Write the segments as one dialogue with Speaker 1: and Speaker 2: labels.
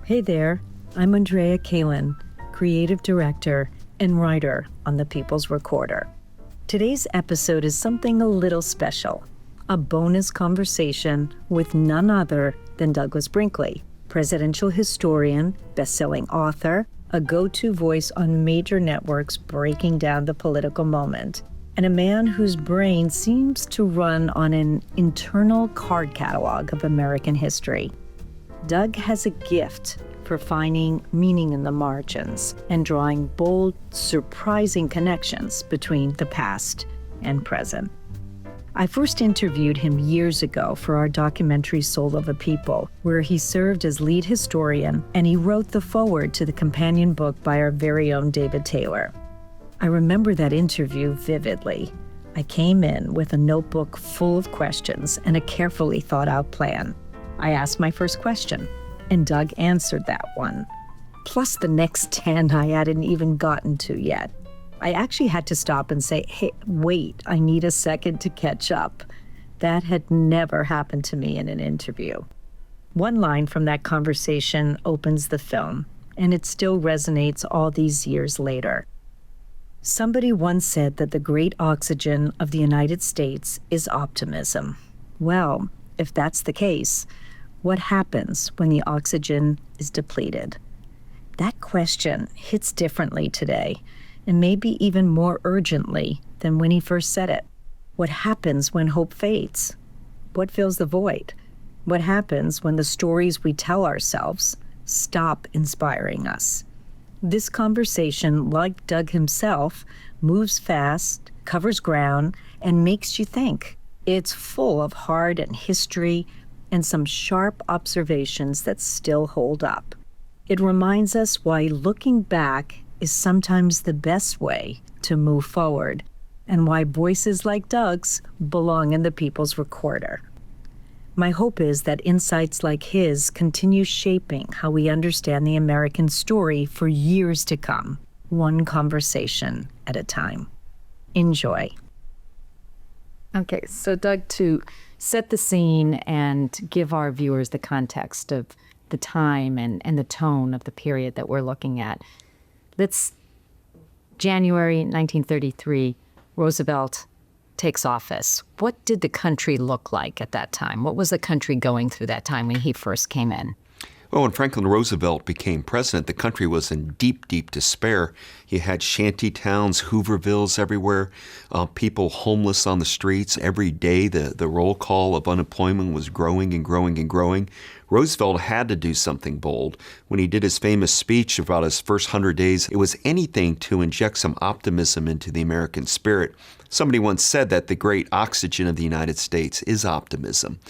Speaker 1: Hey there, I'm Andrea Kalin, creative director and writer on The People's Recorder. Today's episode is something a little special, a bonus conversation with none other than Douglas Brinkley, presidential historian, best-selling author, a go-to voice on major networks breaking down the political moment, and a man whose brain seems to run on an internal card catalog of American history. Doug has a gift for finding meaning in the margins and drawing bold, surprising connections between the past and present. I first interviewed him years ago for our documentary Soul of a People, where he served as lead historian and he wrote the foreword to the companion book by our very own David Taylor. I remember that interview vividly. I came in with a notebook full of questions and a carefully thought out plan. I asked my first question, and Doug answered that one, plus the next 10 I hadn't even gotten to yet. I actually had to stop and say, hey, wait, I need a second to catch up. That had never happened to me in an interview. One line from that conversation opens the film, and it still resonates all these years later. Somebody once said that the great oxygen of the United States is optimism. Well, if that's the case, what happens when the oxygen is depleted? That question hits differently today, and maybe even more urgently than when he first said it. What happens when hope fades? What fills the void? What happens when the stories we tell ourselves stop inspiring us? This conversation, like Doug himself, moves fast, covers ground, and makes you think. It's full of heart and history and some sharp observations that still hold up. It reminds us why looking back is sometimes the best way to move forward, and why voices like Doug's belong in the People's Recorder. My hope is that insights like his continue shaping how we understand the American story for years to come, one conversation at a time. Enjoy. Okay, so Doug, to set the scene and give our viewers the context of the time and the tone of the period that we're looking at, January 1933, Roosevelt takes office. What did the country look like at that time? What was the country going through that time when he first came in?
Speaker 2: Well, when Franklin Roosevelt became president, the country was in deep, deep despair. You had shanty towns, Hoovervilles everywhere, people homeless on the streets. Every day the roll call of unemployment was growing and growing and growing. Roosevelt had to do something bold. When he did his famous speech about his first 100 days, it was anything to inject some optimism into the American spirit. Somebody once said that the great oxygen of the United States is optimism.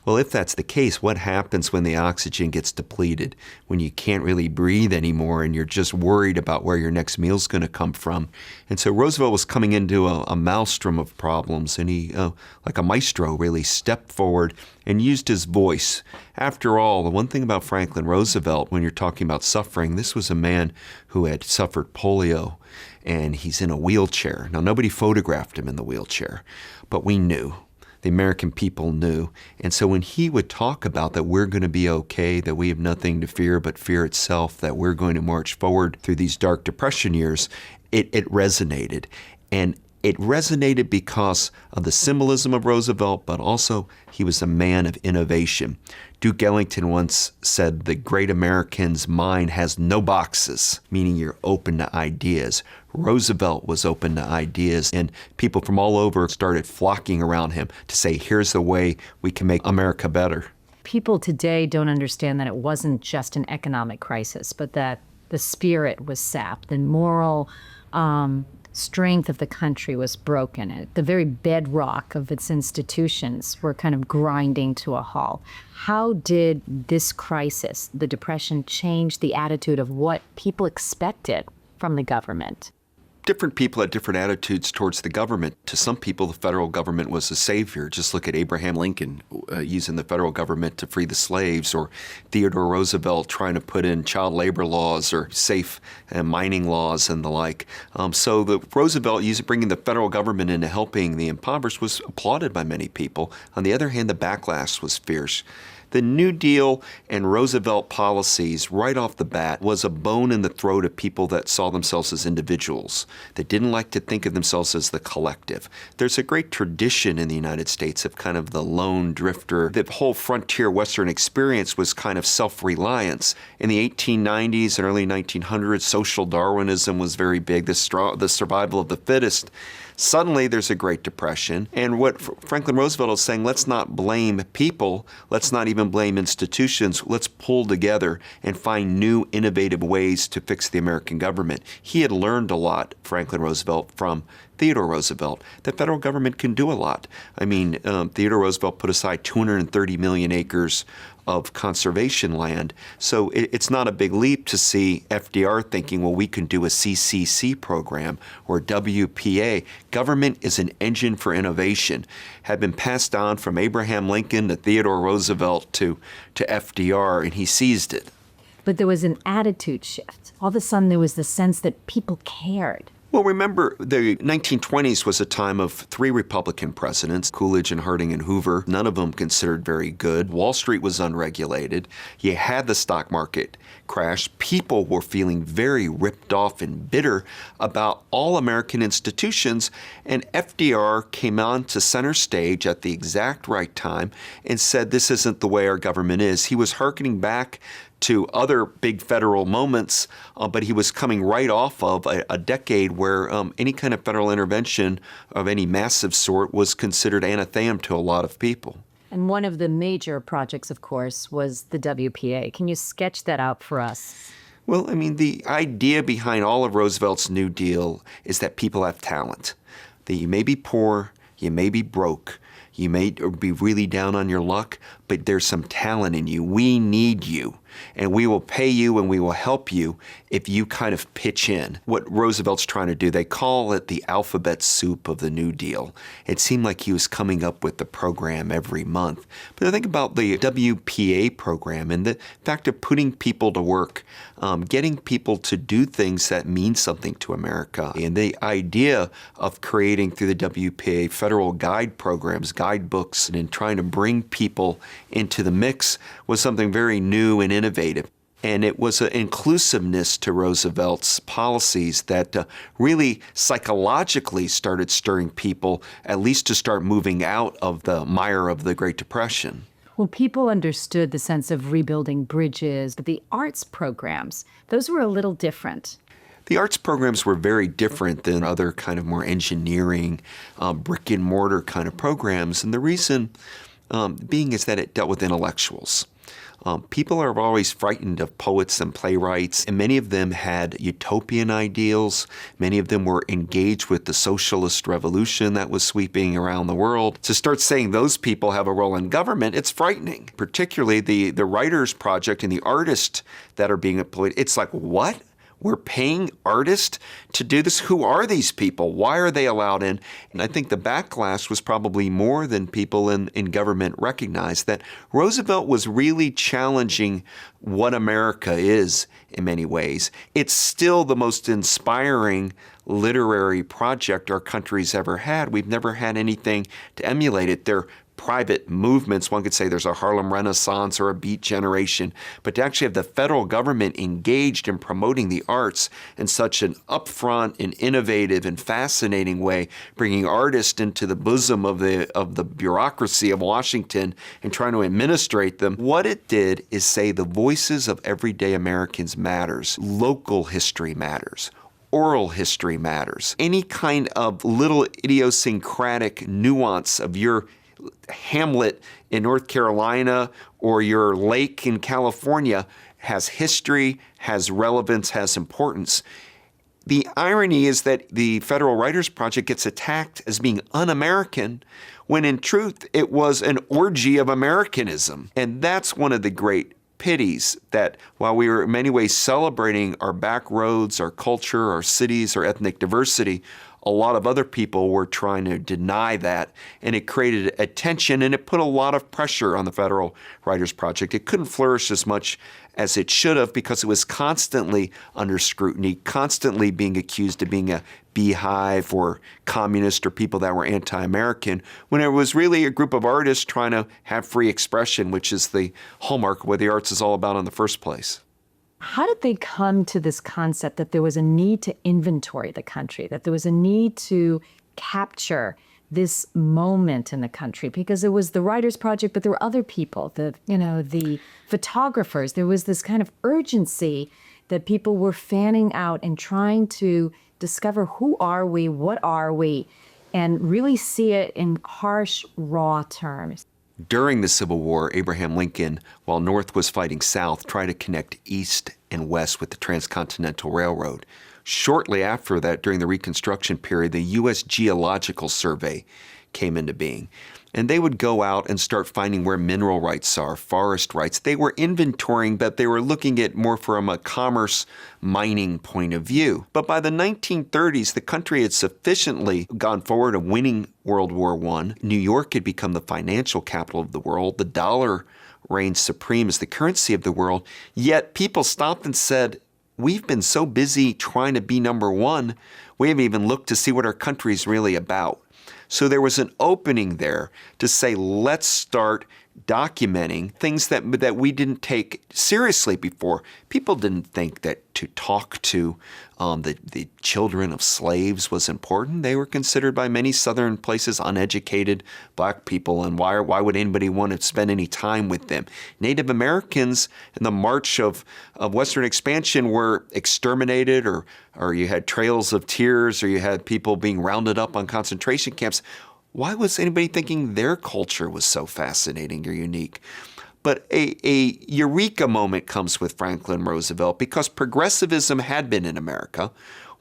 Speaker 2: Well, if that's the case, what happens when the oxygen gets depleted, when you can't really breathe anymore and you're just worried about where your next meal's going to come from? And so Roosevelt was coming into a maelstrom of problems, and he, like a maestro, really stepped forward and used his voice. After all, the one thing about Franklin Roosevelt, when you're talking about suffering, this was a man who had suffered polio, and he's in a wheelchair. Now, nobody photographed him in the wheelchair, but we knew. The American people knew. And so when he would talk about that we're going to be okay, that we have nothing to fear but fear itself, that we're going to march forward through these dark depression years, it resonated. And it resonated because of the symbolism of Roosevelt, but also he was a man of innovation. Duke Ellington once said, the great American's mind has no boxes, meaning you're open to ideas. Roosevelt was open to ideas, and people from all over started flocking around him to say, here's the way we can make America better.
Speaker 1: People today don't understand that it wasn't just an economic crisis, but that the spirit was sapped, the moral strength of the country was broken. The very bedrock of its institutions were kind of grinding to a halt. How did this crisis, the Depression, change the attitude of what people expected from the government?
Speaker 2: Different people had different attitudes towards the government. To some people, the federal government was a savior. Just look at Abraham Lincoln using the federal government to free the slaves, or Theodore Roosevelt trying to put in child labor laws or safe mining laws and the like. So the Roosevelt bringing the federal government into helping the impoverished was applauded by many people. On the other hand, the backlash was fierce. The New Deal and Roosevelt policies right off the bat was a bone in the throat of people that saw themselves as individuals, that didn't like to think of themselves as the collective. There's a great tradition in the United States of kind of the lone drifter. The whole frontier Western experience was kind of self-reliance. In the 1890s and early 1900s, social Darwinism was very big, the survival of the fittest. Suddenly, there's a Great Depression, and what Franklin Roosevelt is saying, let's not blame people, let's not even blame institutions, let's pull together and find new, innovative ways to fix the American government. He had learned a lot, Franklin Roosevelt, from Theodore Roosevelt. The federal government can do a lot. I mean, Theodore Roosevelt put aside 230 million acres of conservation land. So it's not a big leap to see FDR thinking, well, we can do a CCC program or WPA. Government is an engine for innovation. Had been passed on from Abraham Lincoln to Theodore Roosevelt to FDR, and he seized it.
Speaker 3: But there was an attitude shift. All of a sudden, there was the sense that people cared.
Speaker 2: Well, remember, the 1920s was a time of 3 Republican presidents, Coolidge and Harding and Hoover, none of them considered very good. Wall Street was unregulated. You had the stock market crash. People were feeling very ripped off and bitter about all American institutions, and FDR came on to center stage at the exact right time and said, this isn't the way our government is. He was hearkening back to other big federal moments, but he was coming right off of a decade where any kind of federal intervention of any massive sort was considered anathema to a lot of people.
Speaker 3: And one of the major projects, of course, was the WPA. Can you sketch that out for us?
Speaker 2: Well, I mean, the idea behind all of Roosevelt's New Deal is that people have talent, that you may be poor, you may be broke, you may be really down on your luck, but there's some talent in you. We need you, and we will pay you and we will help you if you kind of pitch in. What Roosevelt's trying to do, they call it the alphabet soup of the New Deal. It seemed like he was coming up with the program every month. But think about the WPA program and the fact of putting people to work, getting people to do things that mean something to America. And the idea of creating through the WPA federal guide programs, guidebooks, and in trying to bring people into the mix was something very new and innovative. And it was an inclusiveness to Roosevelt's policies that really psychologically started stirring people, at least to start moving out of the mire of the Great Depression.
Speaker 3: Well, people understood the sense of rebuilding bridges, but the arts programs, those were a little different.
Speaker 2: The arts programs were very different than other kind of more engineering, brick and mortar kind of programs. And the reason being is that it dealt with intellectuals. People are always frightened of poets and playwrights, and many of them had utopian ideals. Many of them were engaged with the socialist revolution that was sweeping around the world. To start saying those people have a role in government, it's frightening. Particularly the Writers' Project and the artists that are being employed. It's like, what? We're paying artists to do this? Who are these people? Why are they allowed in? And I think the backlash was probably more than people in government recognized, that Roosevelt was really challenging what America is in many ways. It's still the most inspiring literary project our country's ever had. We've never had anything to emulate it. They're private movements. One could say there's a Harlem Renaissance or a Beat Generation, but to actually have the federal government engaged in promoting the arts in such an upfront and innovative and fascinating way, bringing artists into the bosom of the bureaucracy of Washington and trying to administrate them, what it did is say the voices of everyday Americans matters. Local history matters. Oral history matters. Any kind of little idiosyncratic nuance of your hamlet in North Carolina or your lake in California has history, has relevance, has importance. The irony is that the Federal Writers' Project gets attacked as being un-American, when in truth it was an orgy of Americanism. And that's one of the great pities, that while we were in many ways celebrating our back roads, our culture, our cities, our ethnic diversity, a lot of other people were trying to deny that, and it created a tension, and it put a lot of pressure on the Federal Writers Project. It couldn't flourish as much as it should have because it was constantly under scrutiny, constantly being accused of being a beehive or communist or people that were anti-American, when it was really a group of artists trying to have free expression, which is the hallmark of what the arts is all about in the first place.
Speaker 3: How did they come to this concept that there was a need to inventory the country, that there was a need to capture this moment in the country? Because it was the Writers Project, but there were other people, the photographers. There was this kind of urgency that people were fanning out and trying to discover who are we, what are we, and really see it in harsh, raw terms.
Speaker 2: During the Civil War, Abraham Lincoln, while North was fighting South, tried to connect East and West with the Transcontinental Railroad. Shortly after that, during the Reconstruction period, the U.S. Geological Survey came into being. And they would go out and start finding where mineral rights are, forest rights. They were inventorying, but they were looking at more from a commerce mining point of view. But by the 1930s, the country had sufficiently gone forward of winning World War I. New York had become the financial capital of the world. The dollar reigned supreme as the currency of the world. Yet people stopped and said, we've been so busy trying to be number one, we haven't even looked to see what our country is really about. So there was an opening there to say, let's start documenting things that we didn't take seriously before. People didn't think that to talk to the children of slaves was important. They were considered by many southern places uneducated black people, and why would anybody want to spend any time with them? Native Americans in the march of Western expansion were exterminated, or you had trails of tears, or you had people being rounded up on concentration camps. Why was anybody thinking their culture was so fascinating or unique? But a eureka moment comes with Franklin Roosevelt because progressivism had been in America,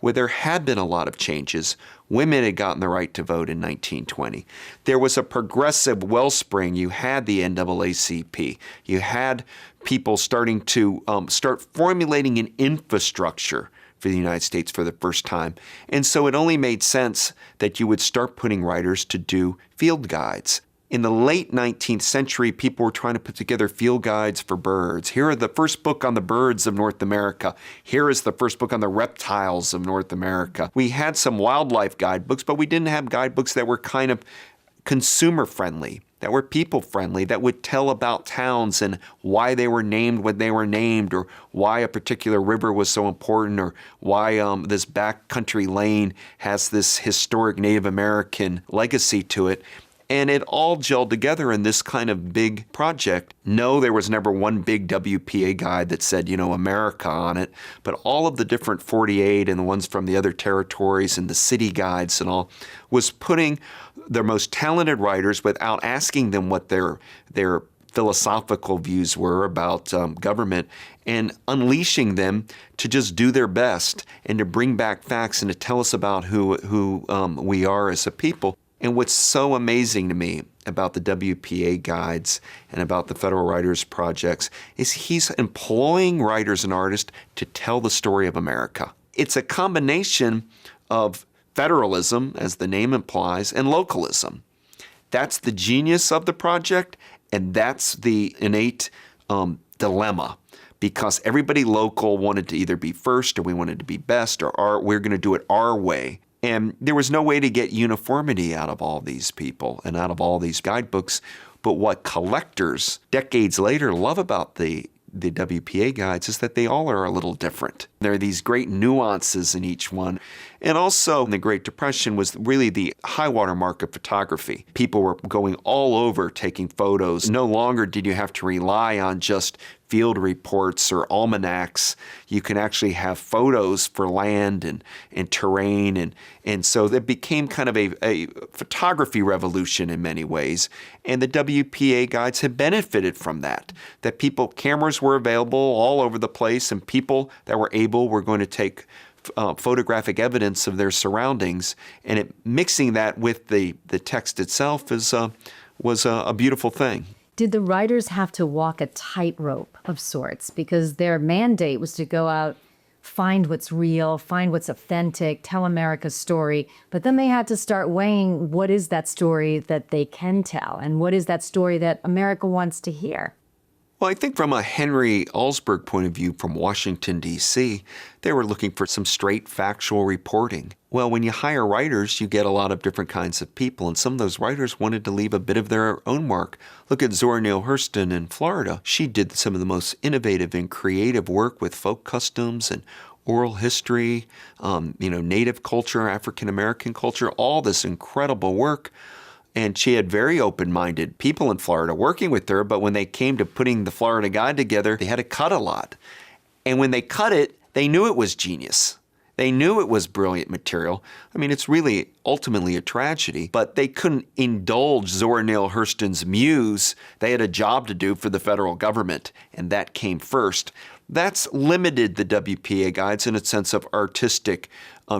Speaker 2: where there had been a lot of changes. Women had gotten the right to vote in 1920. There was a progressive wellspring. You had the NAACP. You had people starting to start formulating an infrastructure for the United States for the first time. And so it only made sense that you would start putting writers to do field guides. In the late 19th century, people were trying to put together field guides for birds. Here are the first book on the birds of North America. Here is the first book on the reptiles of North America. We had some wildlife guidebooks, but we didn't have guidebooks that were kind of consumer friendly, that were people friendly, that would tell about towns and why they were named when they were named, or why a particular river was so important, or why this backcountry lane has this historic Native American legacy to it. And it all gelled together in this kind of big project. No, there was never one big WPA guide that said, America on it, but all of the different 48 and the ones from the other territories and the city guides and all was putting their most talented writers, without asking them what their philosophical views were about government, and unleashing them to just do their best and to bring back facts and to tell us about who we are as a people. And what's so amazing to me about the WPA guides and about the Federal Writers Projects is he's employing writers and artists to tell the story of America. It's a combination of federalism, as the name implies, and localism. That's the genius of the project, and that's the innate dilemma. Because everybody local wanted to either be first, or we wanted to be best, or we're going to do it our way. And there was no way to get uniformity out of all these people and out of all these guidebooks. But what collectors decades later love about the WPA guides is that they all are a little different. There are these great nuances in each one. And also, the Great Depression was really the high water mark of photography. People were going all over taking photos. No longer did you have to rely on just field reports or almanacs. You can actually have photos for land and terrain. And so it became kind of a photography revolution in many ways. And the WPA guides have benefited from that. That cameras were available all over the place, and people that were able were going to take photographic evidence of their surroundings, and mixing that with the text itself was a beautiful thing.
Speaker 3: Did the writers have to walk a tightrope of sorts because their mandate was to go out find what's real, find what's authentic, tell America's story. But then they had to start weighing what is that story that they can tell and what is that story that America wants to hear.
Speaker 2: Well, I think from a Henry Alsberg point of view from Washington, D.C., they were looking for some straight factual reporting. Well, when you hire writers, you get a lot of different kinds of people, and some of those writers wanted to leave a bit of their own mark. Look at Zora Neale Hurston in Florida. She did some of the most innovative and creative work with folk customs and oral history, Native culture, African American culture, all this incredible work. And she had very open-minded people in Florida working with her, but when they came to putting the Florida Guide together, they had to cut a lot. And when they cut it, they knew it was genius. They knew it was brilliant material. I mean, it's really ultimately a tragedy, but they couldn't indulge Zora Neale Hurston's muse. They had a job to do for the federal government, and that came first. That's limited the WPA guides in a sense of artistic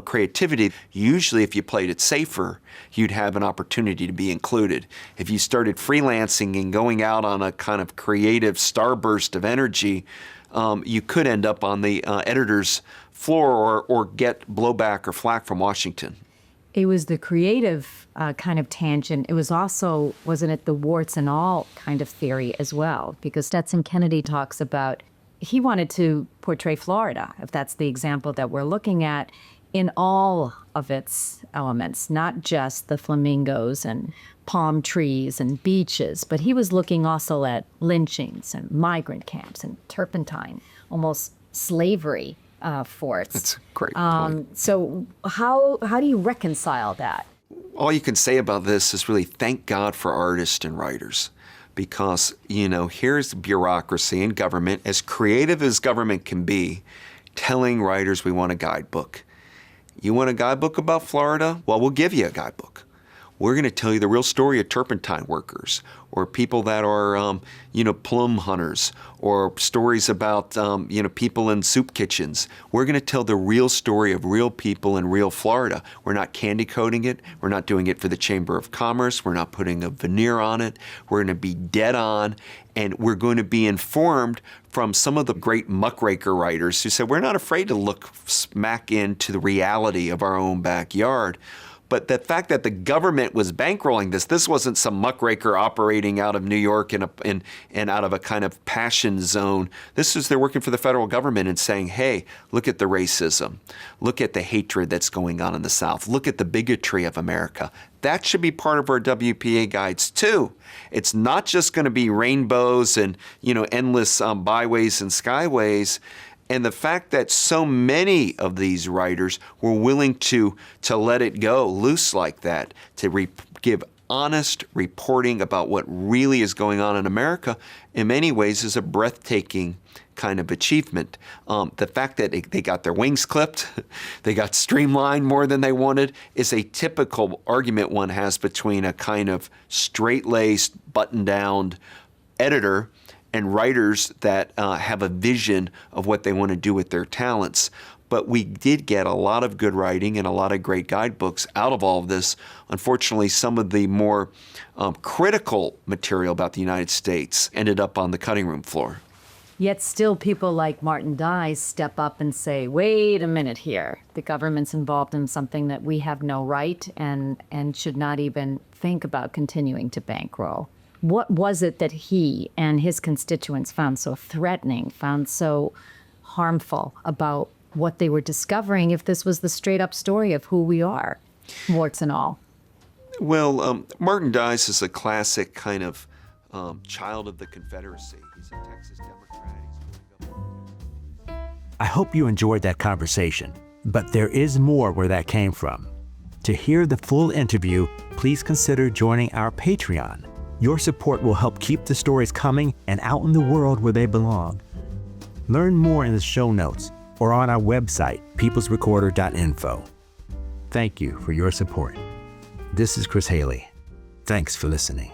Speaker 2: creativity. Usually, if you played it safer, you'd have an opportunity to be included. If you started freelancing and going out on a kind of creative starburst of energy, you could end up on the editor's floor or get blowback or flack from Washington.
Speaker 3: It was the creative kind of tangent. It was also, wasn't it, the warts and all kind of theory as well? Because Stetson Kennedy talks about, he wanted to portray Florida, if that's the example that we're looking at, in all of its elements, not just the flamingos and palm trees and beaches, but he was looking also at lynchings and migrant camps and turpentine, almost slavery forts.
Speaker 2: That's a great point.
Speaker 3: So how do you reconcile that?
Speaker 2: All you can say about this is really thank God for artists and writers. Because, here's bureaucracy and government, as creative as government can be, telling writers we want a guidebook. You want a guidebook about Florida? Well, we'll give you a guidebook. We're going to tell you the real story of turpentine workers or people that are, plum hunters or stories about, people in soup kitchens. We're going to tell the real story of real people in real Florida. We're not candy coating it. We're not doing it for the Chamber of Commerce. We're not putting a veneer on it. We're going to be dead on, and we're going to be informed from some of the great muckraker writers who said, we're not afraid to look smack into the reality of our own backyard. But the fact that the government was bankrolling this wasn't some muckraker operating out of New York and out of a kind of passion zone. They're working for the federal government and saying, hey, look at the racism. Look at the hatred that's going on in the South. Look at the bigotry of America. That should be part of our WPA guides too. It's not just going to be rainbows and, endless byways and skyways. And the fact that so many of these writers were willing to let it go loose like that, to give honest reporting about what really is going on in America, in many ways is a breathtaking kind of achievement. The fact that they got their wings clipped, they got streamlined more than they wanted, is a typical argument one has between a kind of straight-laced, button-down editor and writers that have a vision of what they want to do with their talents. But we did get a lot of good writing and a lot of great guidebooks out of all of this. Unfortunately, some of the more critical material about the United States ended up on the cutting room floor.
Speaker 3: Yet still people like Martin Dies step up and say, wait a minute here. The government's involved in something that we have no right and should not even think about continuing to bankroll. What was it that he and his constituents found so threatening, found so harmful about what they were discovering if this was the straight up story of who we are, warts and all?
Speaker 2: Well, Martin Dies is a classic kind of child of the Confederacy. He's a Texas Democrat.
Speaker 4: I hope you enjoyed that conversation, but there is more where that came from. To hear the full interview, please consider joining our Patreon. Your support will help keep the stories coming and out in the world where they belong. Learn more in the show notes or on our website, peoplesrecorder.info. Thank you for your support. This is Chris Haley. Thanks for listening.